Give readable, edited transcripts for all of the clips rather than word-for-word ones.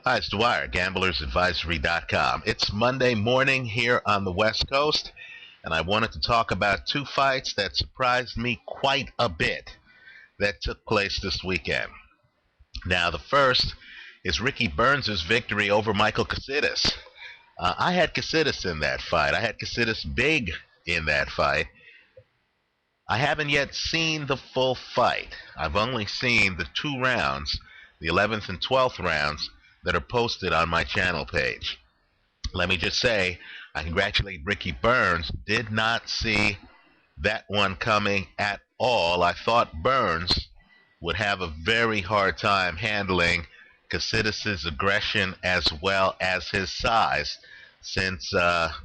Hi, it's Dwyer, gamblersadvisory.com. It's Monday morning here on the West Coast, and I wanted to talk about two fights that surprised me quite a bit that took place this weekend. Now, the first is Ricky Burns' victory over Michael Casitas. I had Casitas in that fight. I had Casitas big in that fight. I haven't yet seen the full fight. I've only seen the two rounds, the 11th and 12th rounds, that are posted on my channel page. Let me just say, I congratulate Ricky Burns. Did not see that one coming at all. I thought Burns would have a very hard time handling Casitas' aggression as well as his size, since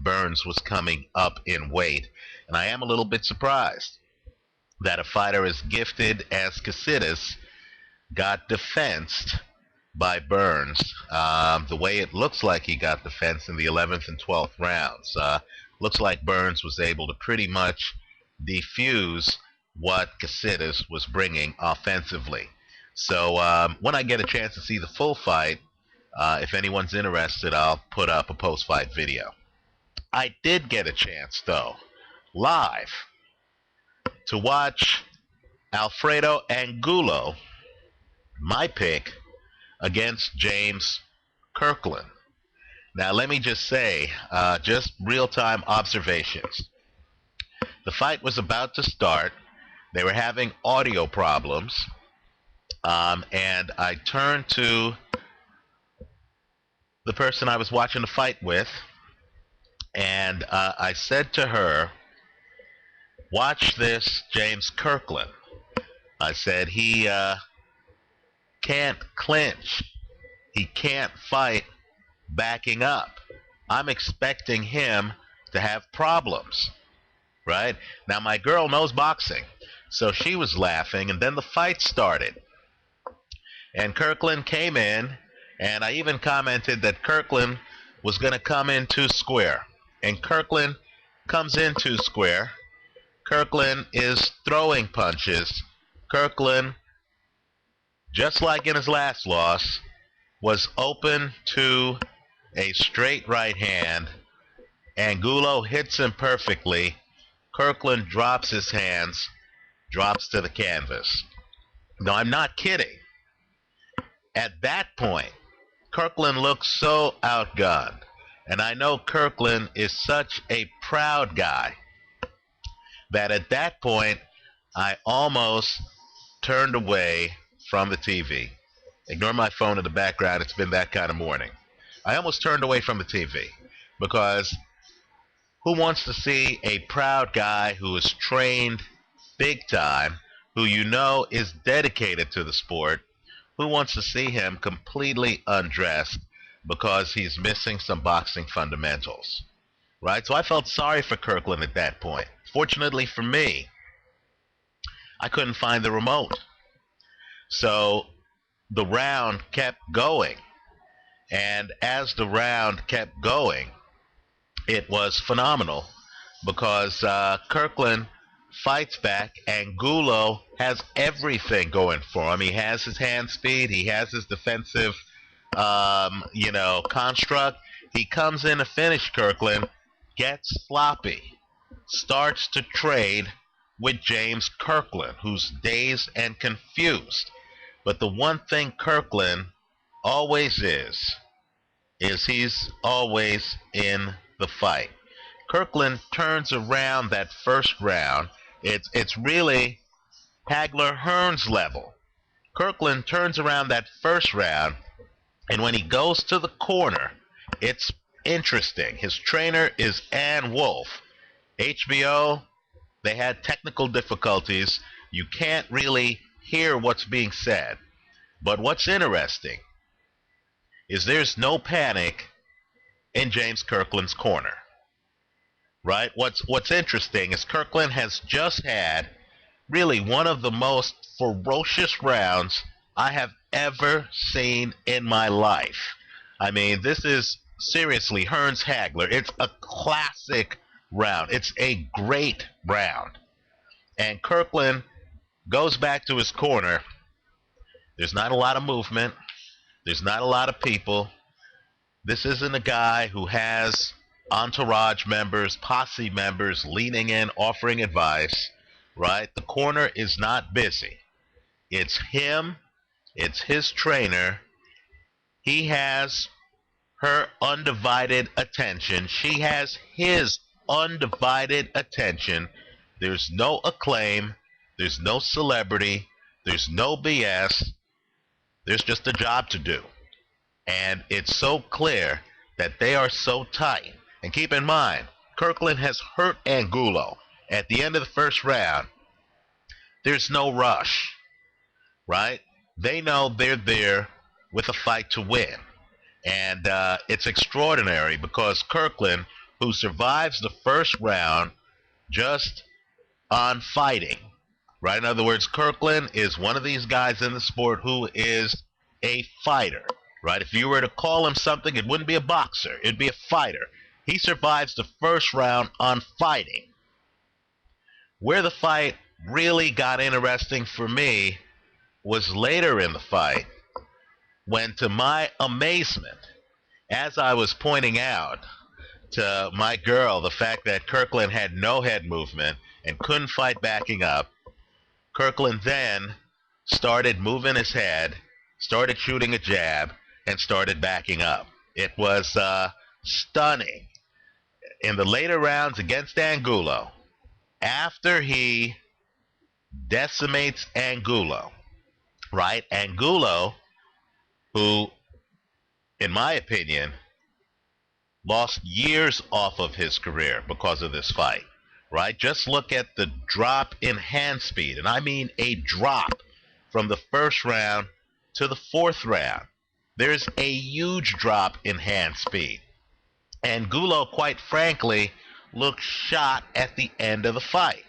Burns was coming up in weight. And I am a little bit surprised that a fighter as gifted as Casitas got defensed by Burns. The way it looks like he got defense in the 11th and 12th rounds. Looks like Burns was able to pretty much defuse what Casitas was bringing offensively. So when I get a chance to see the full fight, if anyone's interested, I'll put up a post-fight video. I did get a chance, though, live, to watch Alfredo Angulo, my pick, against James Kirkland. Now, let me just say, just real-time observations. The fight was about to start. They were having audio problems, and I turned to the person I was watching the fight with, and I said to her, "Watch this James Kirkland." I said, he can't clinch. He can't fight backing up. I'm expecting him to have problems, right? Now, my girl knows boxing, so she was laughing, and then the fight started. And Kirkland came in, and I even commented that Kirkland was going to come in two square. And Kirkland comes in two square. Kirkland is throwing punches. Kirkland, just like in his last loss, was open to a straight right hand. Angulo hits him perfectly. Kirkland drops his hands, drops to the canvas. No, I'm not kidding. At that point, Kirkland looked so outgunned. And I know Kirkland is such a proud guy that at that point, I almost turned away from the TV. Ignore my phone in the background. It's been that kind of morning. I almost turned away from the TV because who wants to see a proud guy who is trained big time, who you know is dedicated to the sport, who wants to see him completely undressed because he's missing some boxing fundamentals, right? So I felt sorry for Kirkland at that point. Fortunately for me, I couldn't find the remote. So the round kept going. And as the round kept going, it was phenomenal because Kirkland fights back. Angulo has everything going for him. He has his hand speed. He has his defensive, construct. He comes in to finish Kirkland, gets sloppy, starts to trade with James Kirkland, who's dazed and confused. But the one thing Kirkland always is he's always in the fight. Kirkland turns around that first round. It's really Hagler-Hearns level. Kirkland turns around that first round, and when he goes to the corner, it's interesting. His trainer is Ann Wolfe. HBO, they had technical difficulties. You can't really hear what's being said. But what's interesting is there's no panic in James Kirkland's corner, right? What's interesting is Kirkland has just had really one of the most ferocious rounds I have ever seen in my life. I mean, this is seriously Hearns Hagler. It's a classic round. It's a great round. And Kirkland goes back to his corner. There's not a lot of movement. There's not a lot of people. This isn't a guy who has entourage members, posse members leaning in, offering advice, right? The corner is not busy. It's him, it's his trainer. He has her undivided attention. She has his undivided attention. There's no acclaim, there's no celebrity, there's no BS. There's just a job to do. And it's so clear that they are so tight. And keep in mind, Kirkland has hurt Angulo at the end of the first round. There's no rush, right? They know they're there with a fight to win. And it's extraordinary because Kirkland, who survives the first round just on fighting, right? In other words, Kirkland is one of these guys in the sport who is a fighter, right? If you were to call him something, it wouldn't be a boxer, it'd be a fighter. He survives the first round on fighting. Where the fight really got interesting for me was later in the fight when, to my amazement, as I was pointing out to my girl the fact that Kirkland had no head movement and couldn't fight backing up, Kirkland then started moving his head, started shooting a jab, and started backing up. It was stunning. In the later rounds against Angulo, after he decimates Angulo, right? Angulo, who, in my opinion, lost years off of his career because of this fight, right? Just look at the drop in hand speed, and I mean a drop from the first round to the fourth round. There's a huge drop in hand speed. Angulo, quite frankly, looked shot at the end of the fight.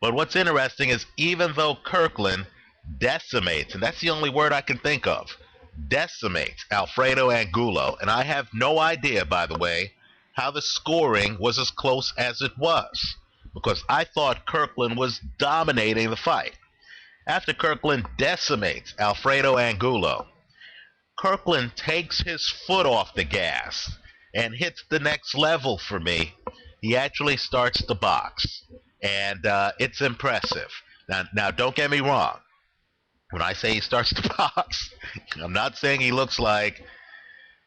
But what's interesting is even though Kirkland decimates, and that's the only word I can think of, decimates Alfredo Angulo, and I have no idea, by the way, how the scoring was as close as it was, because I thought Kirkland was dominating the fight. After Kirkland decimates Alfredo Angulo, Kirkland takes his foot off the gas and hits the next level for me. He actually starts to box, and it's impressive. Now, don't get me wrong. When I say he starts to box, I'm not saying he looks like,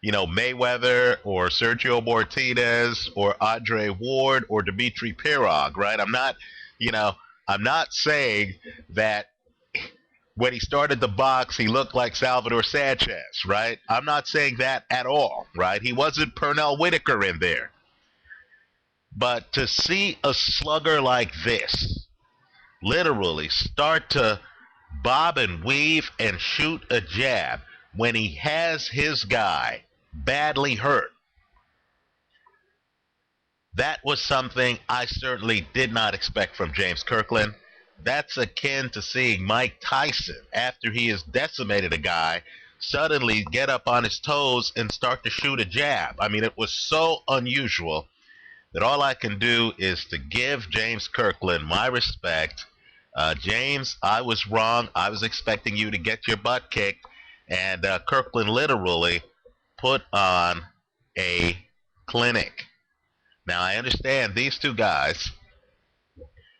Mayweather or Sergio Martinez or Andre Ward or Dmitry Pirog, right? I'm not saying that when he started the box, he looked like Salvador Sanchez, right? I'm not saying that at all, right? He wasn't Pernell Whitaker in there. But to see a slugger like this literally start to bob and weave and shoot a jab when he has his guy badly hurt, that was something I certainly did not expect from James Kirkland. That's akin to seeing Mike Tyson, after he has decimated a guy, suddenly get up on his toes and start to shoot a jab. I mean, it was so unusual that all I can do is to give James Kirkland my respect. James, I was wrong. I was expecting you to get your butt kicked, and Kirkland literally put on a clinic. Now, I understand these two guys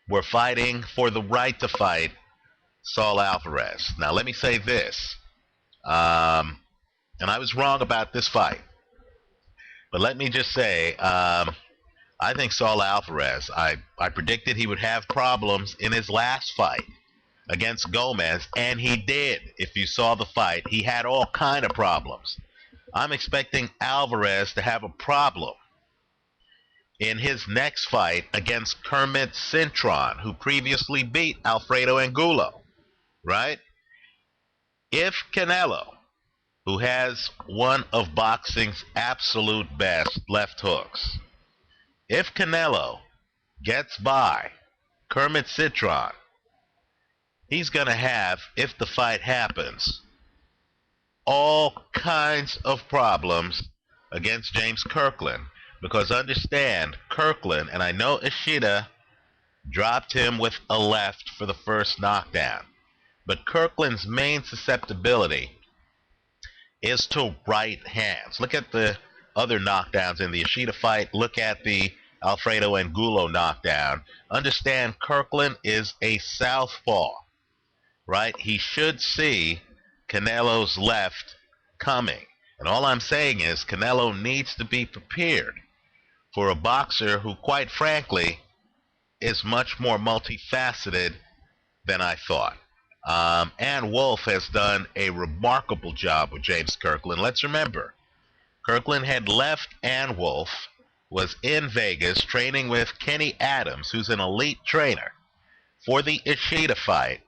were fighting for the right to fight Saul Alvarez. Now, let me say this, and I was wrong about this fight, but let me just say, I think Saul Alvarez, I predicted he would have problems in his last fight against Gomez, and he did. If you saw the fight, he had all kind of problems. I'm expecting Alvarez to have a problem in his next fight against Kermit Cintron, who previously beat Alfredo Angulo, right? If Canelo, who has one of boxing's absolute best left hooks, if Canelo gets by Kermit Cintron, he's going to have, if the fight happens, all kinds of problems against James Kirkland. Because understand, Kirkland, and I know Ishida dropped him with a left for the first knockdown, but Kirkland's main susceptibility is to right hands. Look at the other knockdowns in the Ishida fight. Look at the Alfredo Angulo knockdown. Understand Kirkland is a southpaw, right? He should see Canelo's left coming. And all I'm saying is Canelo needs to be prepared for a boxer who, quite frankly, is much more multifaceted than I thought. Ann Wolfe has done a remarkable job with James Kirkland. Let's remember, Kirkland had left Ann Wolfe, was in Vegas training with Kenny Adams, who's an elite trainer, for the Ishida fight,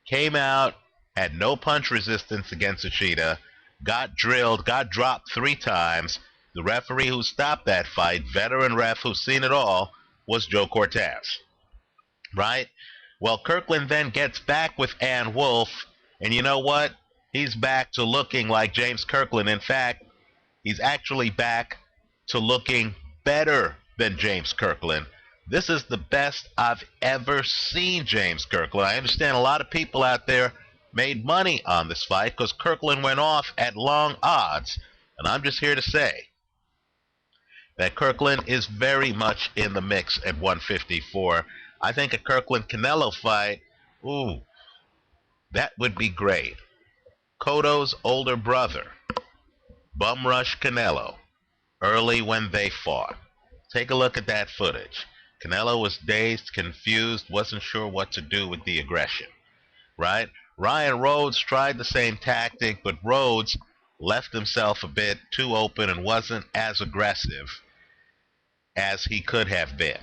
came out, had no punch resistance against Ishida, got drilled, got dropped 3 times. The referee who stopped that fight, veteran ref who's seen it all, was Joe Cortez, right? Well, Kirkland then gets back with Ann Wolfe, and you know what? He's back to looking like James Kirkland. In fact, he's actually back to looking better than James Kirkland. This is the best I've ever seen James Kirkland. I understand a lot of people out there made money on this fight because Kirkland went off at long odds. And I'm just here to say that Kirkland is very much in the mix at 154. I think a Kirkland-Canelo fight, ooh, that would be great. Cotto's older brother, bum rush Canelo, early when they fought. Take a look at that footage. Canelo was dazed, confused, wasn't sure what to do with the aggression, right? Ryan Rhodes tried the same tactic, but Rhodes left himself a bit too open and wasn't as aggressive as he could have been,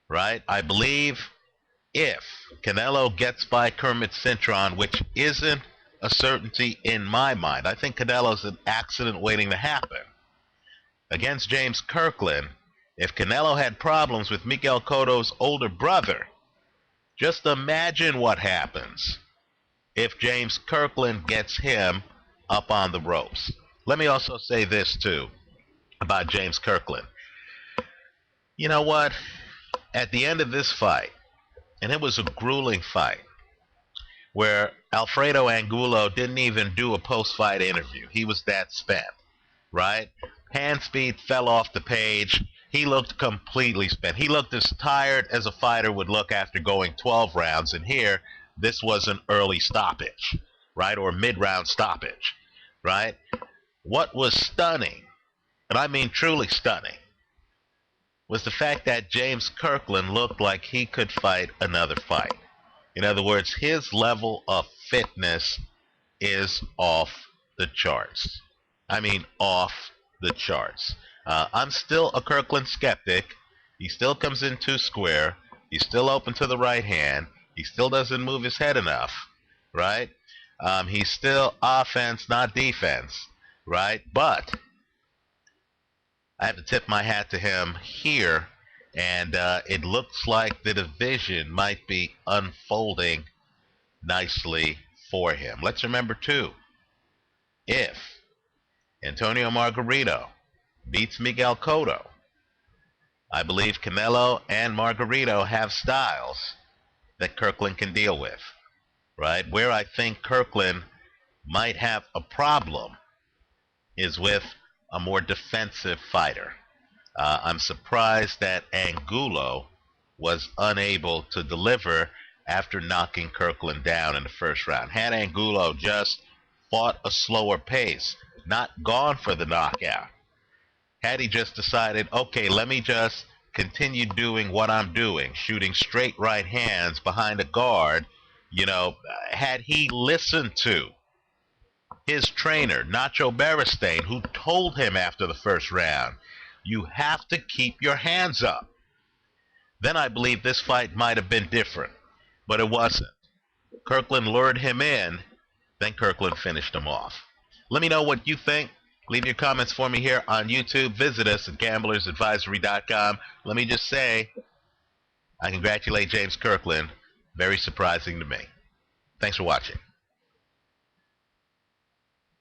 right? I believe if Canelo gets by Kermit Cintron, which isn't a certainty in my mind, I think Canelo's an accident waiting to happen. Against James Kirkland, if Canelo had problems with Miguel Cotto's older brother, just imagine what happens if James Kirkland gets him up on the ropes. Let me also say this, too, about James Kirkland. You know what? At the end of this fight, and it was a grueling fight, where Alfredo Angulo didn't even do a post-fight interview. He was that spent, right? Hand speed fell off the page. He looked completely spent. He looked as tired as a fighter would look after going 12 rounds. And here, this was an early stoppage, right? Or mid-round stoppage, right? What was stunning, and I mean truly stunning, was the fact that James Kirkland looked like he could fight another fight. In other words, his level of fitness is off the charts. I mean, off the charts. I'm still a Kirkland skeptic. He still comes in too square. He's still open to the right hand. He still doesn't move his head enough, right? He's still offense, not defense, right? But I have to tip my hat to him here, and it looks like the division might be unfolding nicely for him. Let's remember, too, if Antonio Margarito beats Miguel Cotto, I believe Canelo and Margarito have styles that Kirkland can deal with, right? Where I think Kirkland might have a problem is with a more defensive fighter. I'm surprised that Angulo was unable to deliver after knocking Kirkland down in the first round. Had Angulo just fought a slower pace, not gone for the knockout, had he just decided, okay, let me just continue doing what I'm doing, shooting straight right hands behind a guard, had he listened to his trainer, Nacho Beristain, who told him after the first round, you have to keep your hands up, then I believe this fight might have been different. But it wasn't. Kirkland lured him in, then Kirkland finished him off. Let me know what you think. Leave your comments for me here on YouTube. Visit us at gamblersadvisory.com. Let me just say, I congratulate James Kirkland. Very surprising to me. Thanks for watching.